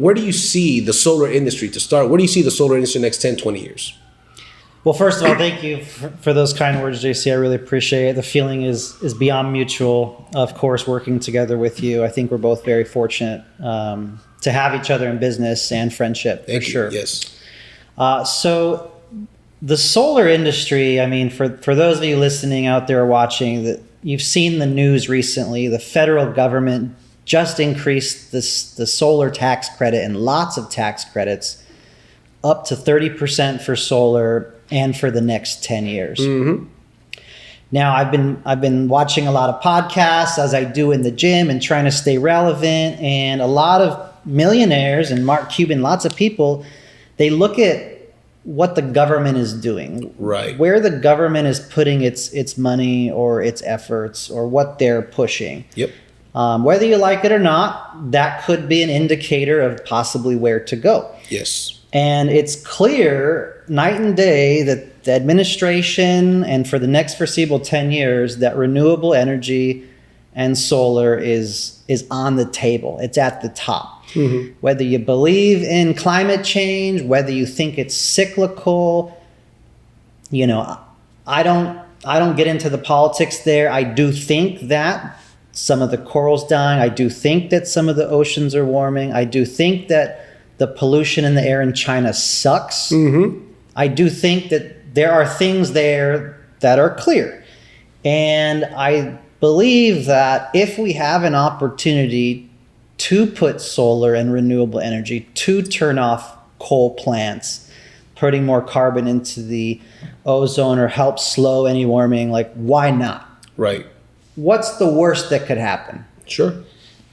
where do you see the solar industry to start? Where do you see the solar industry in the next 10, 20 years? Well, first of all, thank you for those kind words, JC. I really appreciate it. The feeling is beyond mutual, of course, working together with you. I think we're both very fortunate to have each other in business and friendship, for sure. Yes. So the solar industry, I mean, for those of you listening out there watching, that you've seen the news recently, the federal government just increased the solar tax credit and lots of tax credits up to 30% for solar and for the next 10 years. Mm-hmm. Now, I've been watching a lot of podcasts, as I do in the gym, and trying to stay relevant. And a lot of millionaires and Mark Cuban, lots of people, they look at what the government is doing, right? Where the government is putting its money or its efforts or what they're pushing. Yep. Whether you like it or not, that could be an indicator of possibly where to go. Yes. And it's clear night and day that the administration, and for the next foreseeable 10 years, that renewable energy and solar is on the table. It's at the top. Mm-hmm. Whether you believe in climate change, whether you think it's cyclical, you know, I don't get into the politics there. I do think that some of the corals dying. I do think that some of the oceans are warming. I do think that the pollution in the air in China sucks. Mm-hmm. I do think that there are things there that are clear. And I believe that if we have an opportunity to put solar and renewable energy, to turn off coal plants, putting more carbon into the ozone or help slow any warming, like, why not? Right. What's the worst that could happen? Sure.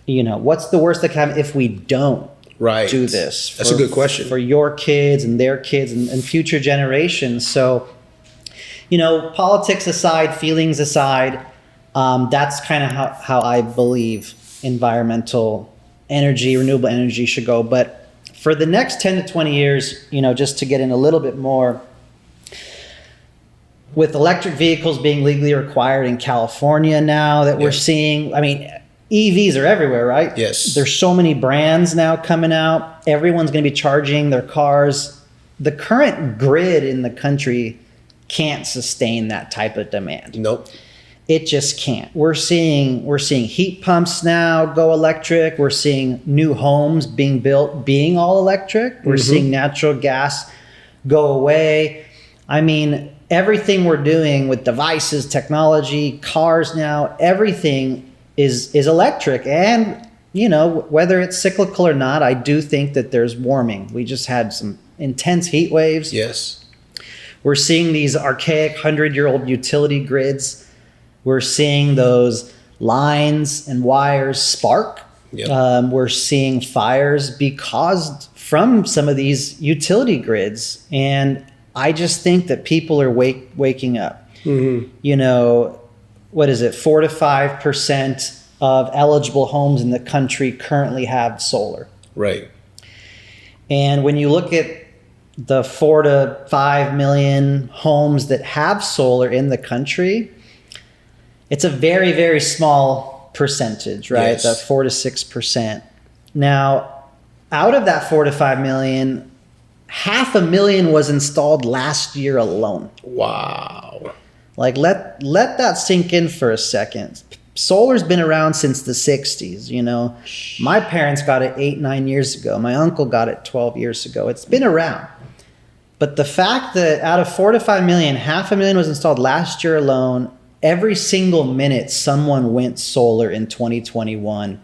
You know, what's the worst that could happen if we don't do this? That's a good question. For your kids and their kids and future generations. So, you know, politics aside, feelings aside, that's kind of how I believe environmental energy, renewable energy should go. But for the next 10 to 20 years, you know, just to get in a little bit more, with electric vehicles being legally required in California now that we're seeing, I mean, EVs are everywhere, right? Yes. There's so many brands now coming out. Everyone's going to be charging their cars. The current grid in the country can't sustain that type of demand. Nope. It just can't. We're seeing heat pumps now go electric. We're seeing new homes being built being all electric. We're seeing natural gas go away. I mean, everything we're doing with devices, technology, cars now, everything is electric. And, you know, whether it's cyclical or not, I do think that there's warming. We just had some intense heat waves. Yes. We're seeing these archaic 100-year-old utility grids. We're seeing those lines and wires spark. Yep. We're seeing fires be caused from some of these utility grids. And I just think that people are waking up. Mm-hmm. You know, what is it? 4 to 5% of eligible homes in the country currently have solar. Right. And when you look at the 4 to 5 million homes that have solar in the country, it's a very, very small percentage, right? Yes. That 4 to 6%. Now, out of that 4 to 5 million, 500,000 was installed last year alone. Wow. Like, let that sink in for a second. Solar's been around since the 60s, you know. My parents got it 8-9 years ago. My uncle got it 12 years ago. It's been around. But the fact that out of 4 to 5 million, 500,000 was installed last year alone, every single minute someone went solar in 2021.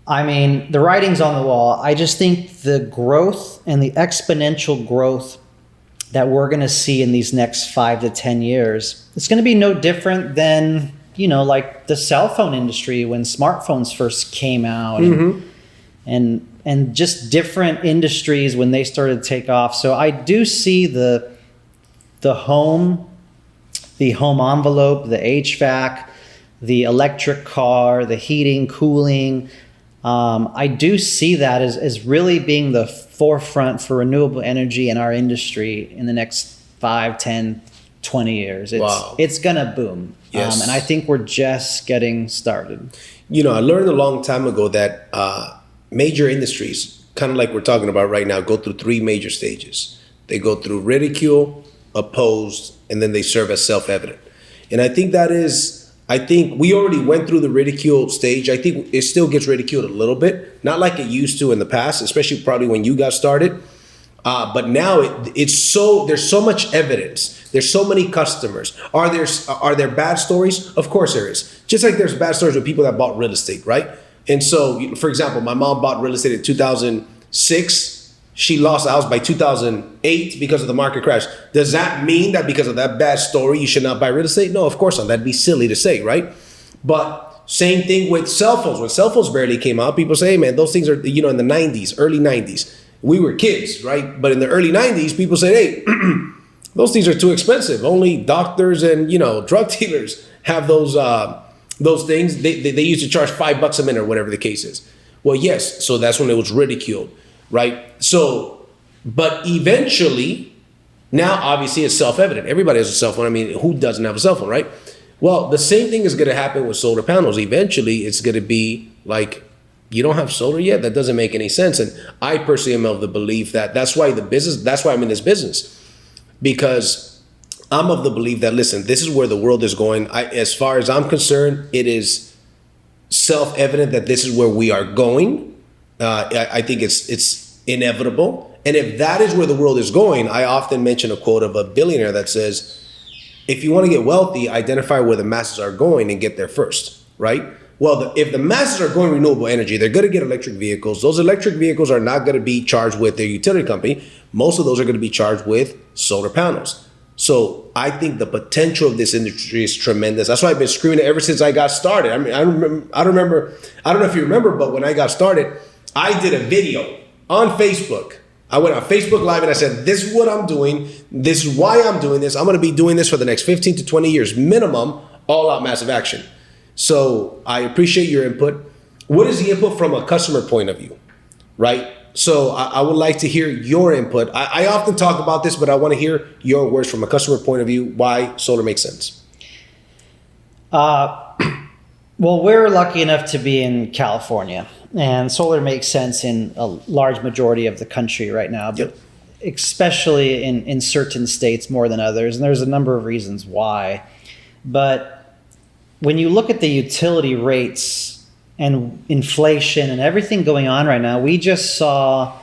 I mean, the writing's on the wall. I just think the growth and the exponential growth that we're going to see in these next 5 to 10 years, it's going to be no different than, you know, like the cell phone industry when smartphones first came out, and just different industries when they started to take off. So I do see the home envelope, the HVAC, the electric car, the heating, cooling. I do see that as really being the forefront for renewable energy in our industry in the next 5, 10, 20 years. It's going to boom. Yes. And I think we're just getting started. You know, I learned a long time ago that major industries, kind of like we're talking about right now, go through three major stages. They go through ridicule, opposed, and then they serve as self-evident. And I think we already went through the ridicule stage. I think it still gets ridiculed a little bit, not like it used to in the past, especially probably when you got started. But now there's so much evidence. There's so many customers. Are there bad stories? Of course there is. Just like there's bad stories with people that bought real estate, right? And so, for example, my mom bought real estate in 2006. She lost the house by 2008 because of the market crash. Does that mean that because of that bad story, you should not buy real estate? No, of course not. That'd be silly to say, right? But same thing with cell phones. When cell phones barely came out, people say, hey, man, those things are, in the 90s, early 90s. We were kids, right? But in the early 90s, people said, hey, those things are too expensive. Only doctors and, drug dealers have those things. They used to charge $5 a minute or whatever the case is. Well, yes. So that's when it was ridiculed, right? So, but eventually, now obviously it's self-evident. Everybody has a cell phone. I mean, who doesn't have a cell phone, right? Well, the same thing is going to happen with solar panels. Eventually, it's going to be like, you don't have solar yet? That doesn't make any sense. And I personally am of the belief that's why I'm in this business. Because I'm of the belief that, listen, this is where the world is going. As far as I'm concerned, it is self-evident that this is where we are going. I think it's inevitable. And if that is where the world is going, I often mention a quote of a billionaire that says, if you want to get wealthy, identify where the masses are going and get there first, right? Well, if the masses are going renewable energy, they're going to get electric vehicles. Those electric vehicles are not going to be charged with their utility company. Most of those are going to be charged with solar panels. So I think the potential of this industry is tremendous. That's why I've been screaming it ever since I got started. I mean, I don't know if you remember, but when I got started, I did a video on Facebook. I went on Facebook Live and I said, this is what I'm doing. This is why I'm doing this. I'm going to be doing this for the next 15 to 20 years minimum, all out massive action. So I appreciate your input. What is the input from a customer point of view, right? So I would like to hear your input. I often talk about this, but I want to hear your words from a customer point of view, why solar makes sense. Well, we're lucky enough to be in California, and solar makes sense in a large majority of the country right now, but especially in certain states more than others. And there's a number of reasons why. But when you look at the utility rates and inflation and everything going on right now, we just saw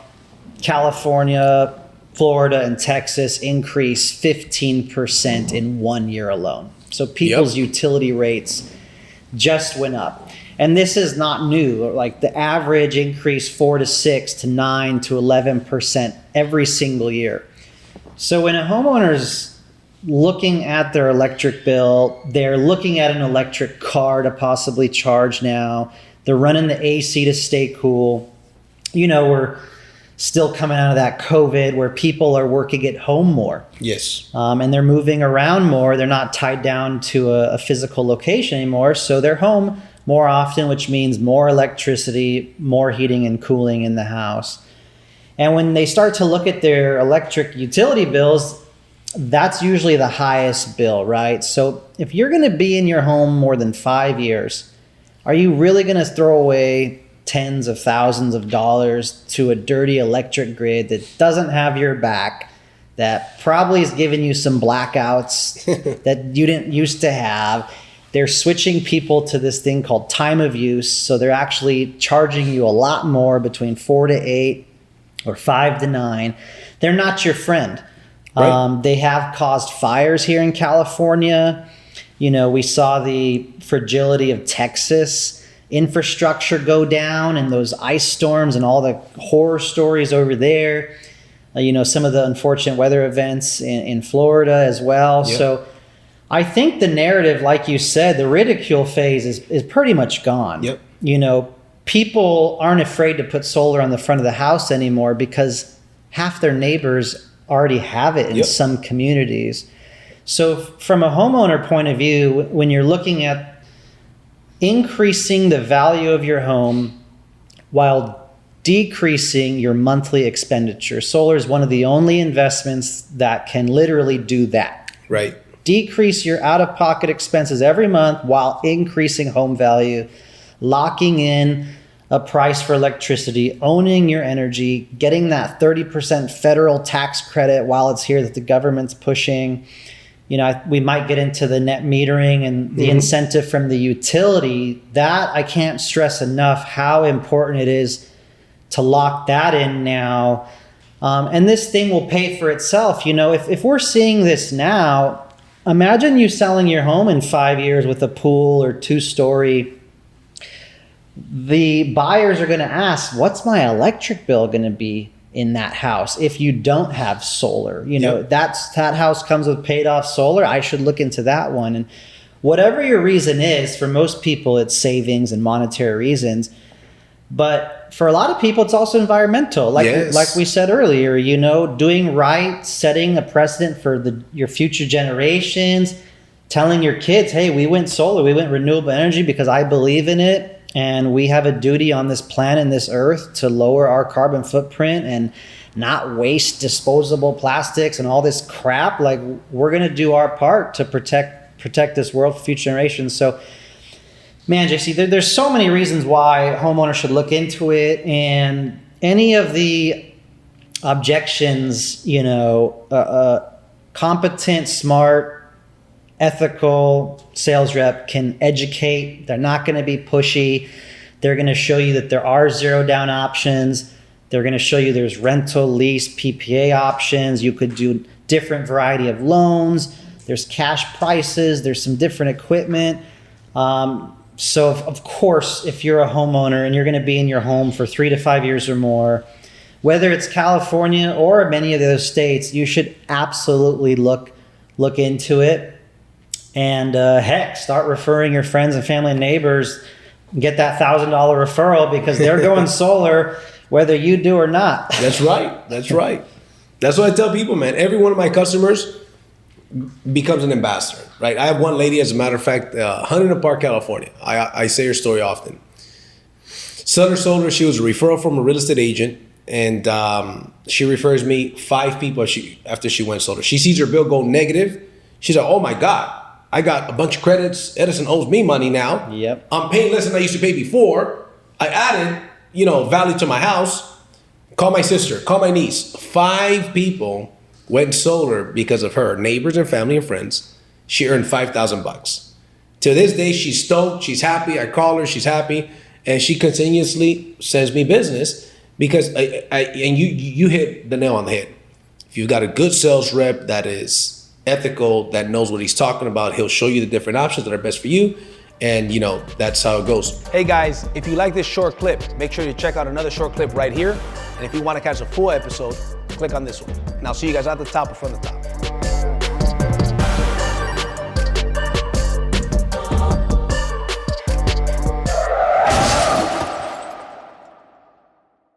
California, Florida, and Texas increase 15% in 1 year alone. So people's utility rates just went up. And this is not new. Like the average increase 4 to 6 to 9 to 11% every single year. So when a homeowner's looking at their electric bill, they're looking at an electric car to possibly charge now. They're running the AC to stay cool. We're still coming out of that COVID where people are working at home more. Yes. And they're moving around more. They're not tied down to a physical location anymore. So they're home more often, which means more electricity, more heating and cooling in the house. And when they start to look at their electric utility bills, that's usually the highest bill, right? So if you're going to be in your home more than 5 years, are you really going to throw away tens of thousands of dollars to a dirty electric grid that doesn't have your back, that probably is giving you some blackouts that you didn't used to have? They're switching people to this thing called time of use. So they're actually charging you a lot more, between 4 to 8 or 5 to 9. They're not your friend. Right. They have caused fires here in California. We saw the fragility of Texas infrastructure go down, and those ice storms and all the horror stories over there. Some of the unfortunate weather events in Florida as well. Yep. So I think the narrative, like you said, the ridicule phase is pretty much gone. Yep. People aren't afraid to put solar on the front of the house anymore because half their neighbors already have it in some communities. So from a homeowner point of view, when you're looking at increasing the value of your home while decreasing your monthly expenditure, solar is one of the only investments that can literally do that. Right. Decrease your out-of-pocket expenses every month while increasing home value, locking in a price for electricity, owning your energy, getting that 30% federal tax credit while it's here that the government's pushing. You know, we might get into the net metering and the incentive from the utility. That I can't stress enough how important it is to lock that in now. And this thing will pay for itself. You know, if we're seeing this now, imagine you selling your home in 5 years with a pool or 2-story. The buyers are going to ask, what's my electric bill going to be in that house if you don't have solar? You know, that house comes with paid off solar. I should look into that one. And whatever your reason is, for most people, it's savings and monetary reasons. But for a lot of people, it's also environmental. Like we said earlier, you know, doing right, setting a precedent for your future generations, telling your kids, hey, we went solar, we went renewable energy because I believe in it. And we have a duty on this planet and this earth to lower our carbon footprint and not waste disposable plastics and all this crap. Like, we're going to do our part to protect this world for future generations. So, man, JC, there's so many reasons why homeowners should look into it. And any of the objections, you know, competent, smart, ethical sales rep can educate. They're not going to be pushy. They're going to show you that there are zero down options. They're going to show you there's rental, lease, PPA options. You could do different variety of loans. There's cash prices. There's some different equipment. So of course, if you're a homeowner and you're going to be in your home for 3 to 5 years or more, whether it's California or many of those states, you should absolutely look into it. And heck, start referring your friends and family and neighbors. Get that $1,000 referral because they're going solar, whether you do or not. That's right. That's right. That's what I tell people, man. Every one of my customers becomes an ambassador, right? I have one lady, as a matter of fact, Huntington Park, California. I say her story often. Southern Solar, she was a referral from a real estate agent, and she refers me 5 people after she went solar. She sees her bill go negative. She's like, oh my God. I got a bunch of credits. Edison owes me money now. Yep. I'm paying less than I used to pay before. I added, you know, value to my house. Call my sister, call my niece. 5 people went solar because of her, neighbors and family and friends. She earned $5,000. To this day, she's stoked. She's happy. I call her. She's happy. And she continuously sends me business because you hit the nail on the head. If you've got a good sales rep that is ethical, that knows what he's talking about, he'll show you the different options that are best for you. And you know, that's how it goes. Hey guys, if you like this short clip, make sure you check out another short clip right here. And if you want to catch a full episode, click on this one. And I'll see you guys at the top or from the top.